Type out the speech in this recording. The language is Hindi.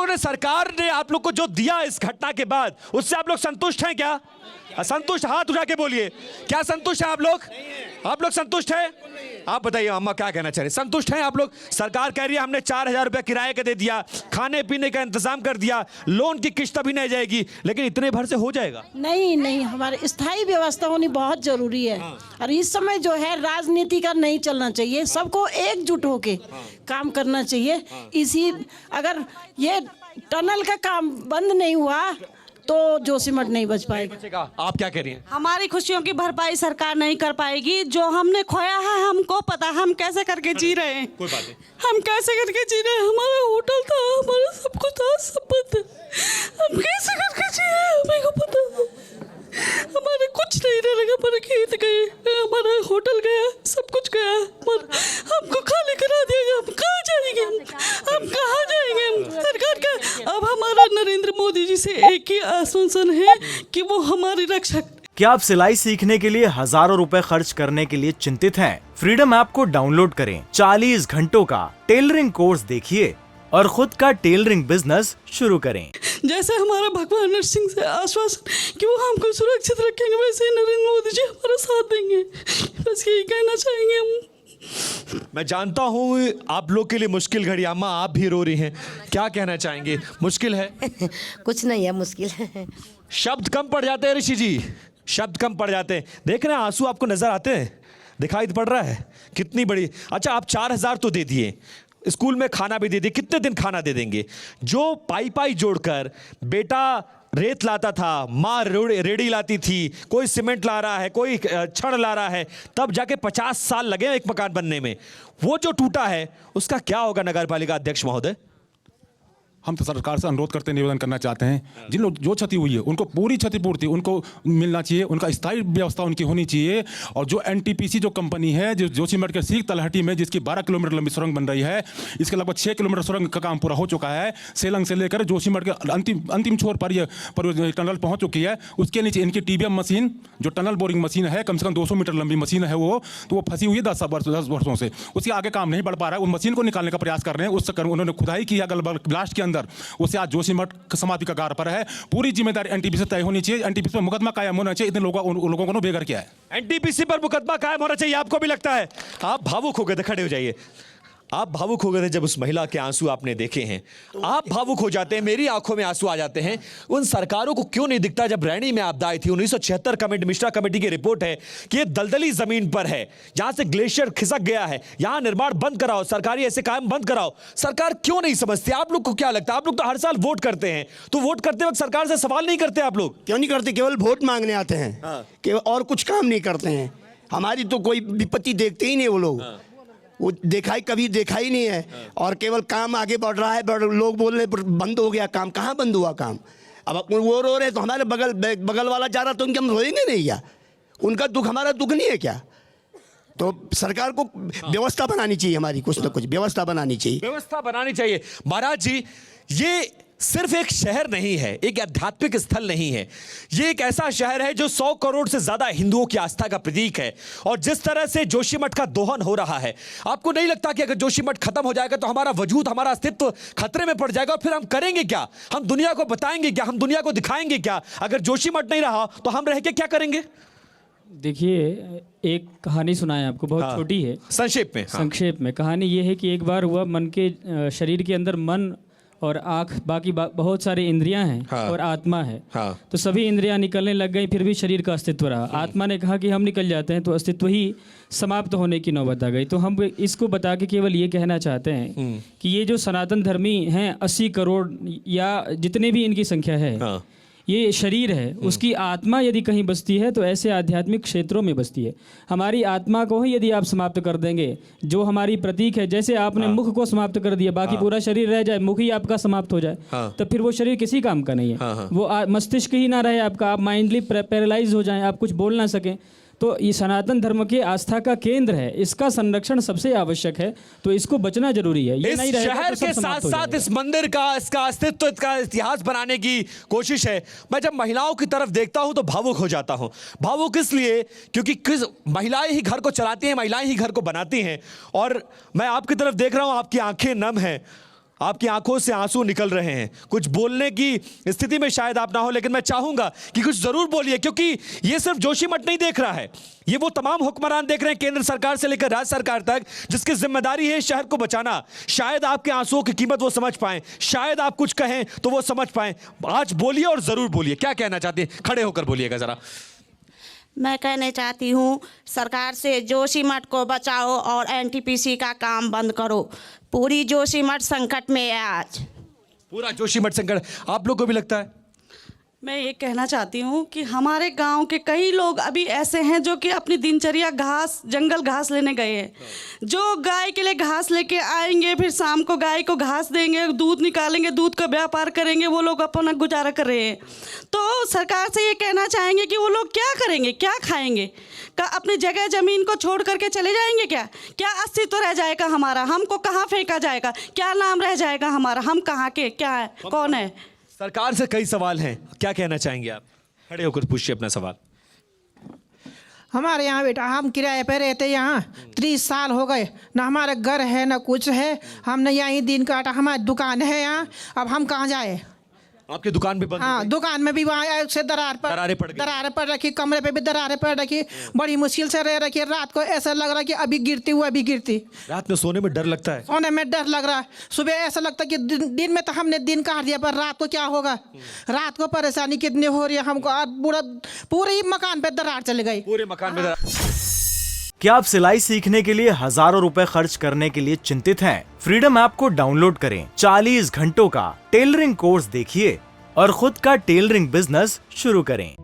उन्होंने, सरकार ने आप लोग को जो दिया इस घटना के बाद, उससे आप लोग संतुष्ट हैं क्या? असंतुष्ट? हाथ उठा के बोलिए, क्या संतुष्ट हैं आप लोग? आप लोग संतुष्ट हैं? आप बताइए अम्मा, क्या कहना चाह रहे हैं? संतुष्ट हैं आप लोग? सरकार कह रही है हमने 4000 रुपया किराए का दे दिया, खाने पीने का इंतजाम कर दिया, लोन की किस्त भी नहीं जाएगी, लेकिन इतने भर से हो जाएगा? नहीं नहीं, हमारे स्थायी व्यवस्था होनी बहुत जरूरी है। और इस समय जो है राजनीति का नहीं चलना चाहिए, सबको एकजुट होके काम करना चाहिए। इसी अगर ये टनल का काम बंद नहीं हुआ तो जोशीमठ नहीं बच पाएगा। आप क्या कह रही हैं? हमारी खुशियों की भरपाई सरकार नहीं कर पाएगी। जो हमने खोया है हमको पता, हम कैसे करके जी रहे हैं। कोई बात नहीं, हम कैसे करके जी रहे हैं। हमारा होटल था, हमारा सब कुछ था, सब बंद है। हम कैसे करके जी रहे हैं हमें को पता। हमारे कुछ नहीं रहेगा, हमारे खेत गए, हमारा होटल गया, सब कुछ गया, हमको खाली करा दिया गया। हम कहाँ जाएंगे? हम कहाँ जाएंगे? हम सरकार का अब हमारा नरेंद्र मोदी जी से एक ही आश्वासन है कि वो हमारी रक्षा। क्या आप सिलाई सीखने के लिए हजारों रुपए खर्च करने के लिए चिंतित हैं? फ्रीडम ऐप को डाउनलोड करें, 40 घंटों का टेलरिंग कोर्स देखिए और खुद का टेलरिंग बिजनेस शुरू करें। जैसे हमारा भगवान नरसिंह से आश्वासन कि वो हमको सुरक्षित रखेंगे, वैसे ही नरेंद्र मोदी जी हमारा साथ देंगे। बस यही कहना चाहेंगे हम। मैं जानता हूँ आप लोग के लिए मुश्किल घड़ी, अम्मा आप भी रो रही हैं, क्या कहना चाहेंगे? मुश्किल है? कुछ नहीं है मुश्किल। शब्द कम पड़ जाते हैं ऋषि जी, शब्द कम पड़ जाते हैं। देख रहे हैं आंसू आपको नजर आते हैं, दिखाई पड़ रहा है कितनी बड़ी। अच्छा, आप 4000 तो दे दिए, स्कूल में खाना भी दे दिए, कितने दिन खाना दे देंगे? जो पाई पाई जोड़कर बेटा रेत लाता था, माँ रेड़ी लाती थी, कोई सीमेंट ला रहा है, कोई छड़ ला रहा है, तब जाके 50 साल लगे एक मकान बनने में। वो जो टूटा है उसका क्या होगा नगर पालिका अध्यक्ष महोदय? हम तो सरकार से अनुरोध करते, निवेदन करना चाहते हैं, जिन लोग जो क्षति हुई है उनको पूरी क्षतिपूर्ति उनको मिलना चाहिए, उनका स्थायी व्यवस्था उनकी होनी चाहिए। और जो एनटीपीसी जो कंपनी है, जो जोशीमठ के सीख तलहटी में जिसकी 12 किलोमीटर लंबी सुरंग बन रही है, इसके लगभग 6 किलोमीटर सुरंग का काम पूरा हो चुका है। सेलंग से लेकर जोशीमठ के अंतिम छोर पर यह टनल पहुंच चुकी है। उसके नीचे इनकी टीबीएम मशीन, जो टनल बोरिंग मशीन है, कम से कम 200 मीटर लंबी मशीन है वो, तो वो फंसी हुई है 10 वर्षों से। उसके आगे काम नहीं बढ़ पा रहा है। उस मशीन को निकालने का प्रयास कर रहे हैं। उस चक्कर में उन्होंने खुदाई किया ब्लास्ट के अंदर, उससे आज जोशीमठ समाधि का गार पर है। पूरी जिम्मेदारी एनटीपीसी से तय होनी चाहिए, एनटीपीसी पर मुकदमा कायम होना चाहिए। इतने लोगों को बेघर किया है। एनटीपीसी पर मुकदमा कायम होना चाहिए, आपको भी लगता है? आप भावुक हो गए थे, खड़े हो जाइए। आप भावुक हो गए थे जब उस महिला के आंसू आपने देखे हैं, आप भावुक हो जाते हैं, मेरी आंखों में आंसू आ जाते हैं। उन सरकारों को क्यों नहीं दिखता जब रैनी में आपदा आई थी? 1976 कमेटी, मिश्रा कमेटी की रिपोर्ट है कि ये दलदली जमीन पर है, जहां से ग्लेशियर खिसक गया है, यहां निर्माण बंद कराओ, सरकारी ऐसे काम बंद कराओ। सरकार क्यों नहीं समझती? आप लोग को क्या लगता है? आप लोग तो हर साल वोट करते हैं, तो वोट करते वक्त सरकार से सवाल नहीं करते आप लोग? क्यों नहीं करते? केवल वोट मांगने आते हैं, केवल और कुछ काम नहीं करते हैं। हमारी तो कोई विपत्ति देखते ही नहीं वो लोग, वो कभी देखा ही नहीं है। और केवल काम आगे बढ़ रहा है, लोग बोल रहे बंद हो गया काम। कहाँ बंद हुआ काम? अब वो रो रहे तो हमारे बगल वाला जा रहा तो उनके हम रोएंगे नहीं क्या? उनका दुख हमारा दुख नहीं है क्या? तो सरकार को व्यवस्था बनानी चाहिए, हमारी कुछ ना कुछ व्यवस्था बनानी चाहिए। व्यवस्था बनानी चाहिए महाराज जी। ये सिर्फ एक शहर नहीं है, एक आध्यात्मिक स्थल नहीं है, ये एक ऐसा शहर है जो 100 करोड़ से ज्यादा हिंदुओं की आस्था का प्रतीक है। और जिस तरह से जोशीमठ का दोहन हो रहा है, आपको नहीं लगता कि अगर जोशीमठ खत्म हो जाएगा तो हमारा वजूद, हमारा अस्तित्व खतरे में पड़ जाएगा? और फिर हम करेंगे क्या? हम दुनिया को बताएंगे क्या? हम दुनिया को दिखाएंगे क्या? अगर जोशीमठ नहीं रहा तो हम रह के क्या करेंगे? देखिए, एक कहानी सुनाए आपको, बहुत छोटी है, संक्षेप में। संक्षेप में कहानी ये है कि एक बार हुआ, मन के शरीर के अंदर मन और आँख, बाकी बहुत सारी इंद्रियां हैं और आत्मा है। तो सभी इंद्रियां निकलने लग गई, फिर भी शरीर का अस्तित्व रहा। आत्मा ने कहा कि हम निकल जाते हैं, तो अस्तित्व ही समाप्त होने की नौबत आ गई। तो हम इसको बता के केवल ये कहना चाहते हैं कि ये जो सनातन धर्मी हैं, 80 करोड़ या जितने भी इनकी संख्या है, ये शरीर है, उसकी आत्मा यदि कहीं बसती है तो ऐसे आध्यात्मिक क्षेत्रों में बसती है। हमारी आत्मा को ही यदि आप समाप्त कर देंगे, जो हमारी प्रतीक है, जैसे आपने मुख को समाप्त कर दिया, बाकी पूरा शरीर रह जाए, मुख ही आपका समाप्त हो जाए, तो फिर वो शरीर किसी काम का नहीं है। वो मस्तिष्क ही ना रहे आपका, आप माइंडली पैरालाइज हो जाएं, आप कुछ बोल ना सकें। तो ये सनातन धर्म के आस्था का केंद्र है, इसका संरक्षण सबसे आवश्यक है, तो इसको बचना जरूरी है। ये इस नहीं रहेगा शहर तो सब के समाप्त साथ हो साथ जाएगा। इस मंदिर का, इसका अस्तित्व, इसका इतिहास बनाने की कोशिश है। मैं जब महिलाओं की तरफ देखता हूं तो भावुक हो जाता हूं। भावुक इसलिए क्योंकि महिलाएं ही घर को चलाती हैं, महिलाएं ही घर को बनाती हैं। और मैं आपकी तरफ देख रहा हूं, आपकी आंखें नम हैं। आपकी आंखों से आंसू निकल रहे हैं, कुछ बोलने की स्थिति में शायद आप ना हो, लेकिन मैं चाहूंगा कि कुछ जरूर बोलिए, क्योंकि ये सिर्फ जोशीमठ नहीं देख रहा है, ये वो तमाम हुक्मरान देख रहे हैं, केंद्र सरकार से लेकर राज्य सरकार तक, जिसकी जिम्मेदारी है शहर को बचाना। शायद आपके आंसुओं की कीमत वो समझ पाएं, शायद आप कुछ कहें तो वो समझ पाएं। आज बोलिए और जरूर बोलिए, क्या कहना चाहते हैं, खड़े होकर बोलिएगा जरा। मैं कहना चाहती हूँ सरकार से जोशीमठ को बचाओ और एनटीपीसी का काम बंद करो। पूरी जोशीमठ संकट में है आज। पूरा जोशीमठ संकट, आप लोग को भी लगता है? मैं ये कहना चाहती हूँ कि हमारे गांव के कई लोग अभी ऐसे हैं जो कि अपनी दिनचर्या जंगल घास लेने गए हैं, जो गाय के लिए घास लेके आएंगे, फिर शाम को गाय को घास देंगे, दूध निकालेंगे, दूध का व्यापार करेंगे, वो लोग अपना गुजारा कर रहे हैं। तो सरकार से ये कहना चाहेंगे कि वो लोग क्या करेंगे, क्या खाएंगे? का अपनी जगह ज़मीन को छोड़ करके चले जाएंगे क्या? क्या अस्तित्व रह जाएगा हमारा? हमको कहाँ फेंका जाएगा? क्या नाम रह जाएगा हमारा? हम कहाँ के क्या है, कौन है? सरकार से कई सवाल हैं, क्या कहना चाहेंगे आप? खड़े होकर पूछिए अपना सवाल। हमारे यहाँ बेटा हम किराए पे रहते, यहाँ 30 साल हो गए, ना हमारा घर है ना कुछ है, हमने यहीं दिन काटा, हमारी दुकान है यहाँ, अब हम कहाँ जाए? आपकी दुकान भी बंद? हाँ, दुकान में भी वहाँ से दरारें पड़ रखी, कमरे पे भी दरारें पड़ रखी, बड़ी मुश्किल से रह रखी। रात को ऐसा लग रहा कि अभी गिरती हुआ अभी गिरती। रात में सोने में डर लगता है? सोने में डर लग रहा है। सुबह ऐसा लगता है कि दिन में तो हमने दिन काट दिया, पर रात को क्या होगा? रात को परेशानी कितनी हो रही है हमको। पूरे मकान पे दरार चले गई, पूरे मकान में दरार। क्या आप सिलाई सीखने के लिए हजारों रुपए खर्च करने के लिए चिंतित हैं? फ्रीडम ऐप को डाउनलोड करें, 40 घंटों का टेलरिंग कोर्स देखिए और खुद का टेलरिंग बिजनेस शुरू करें।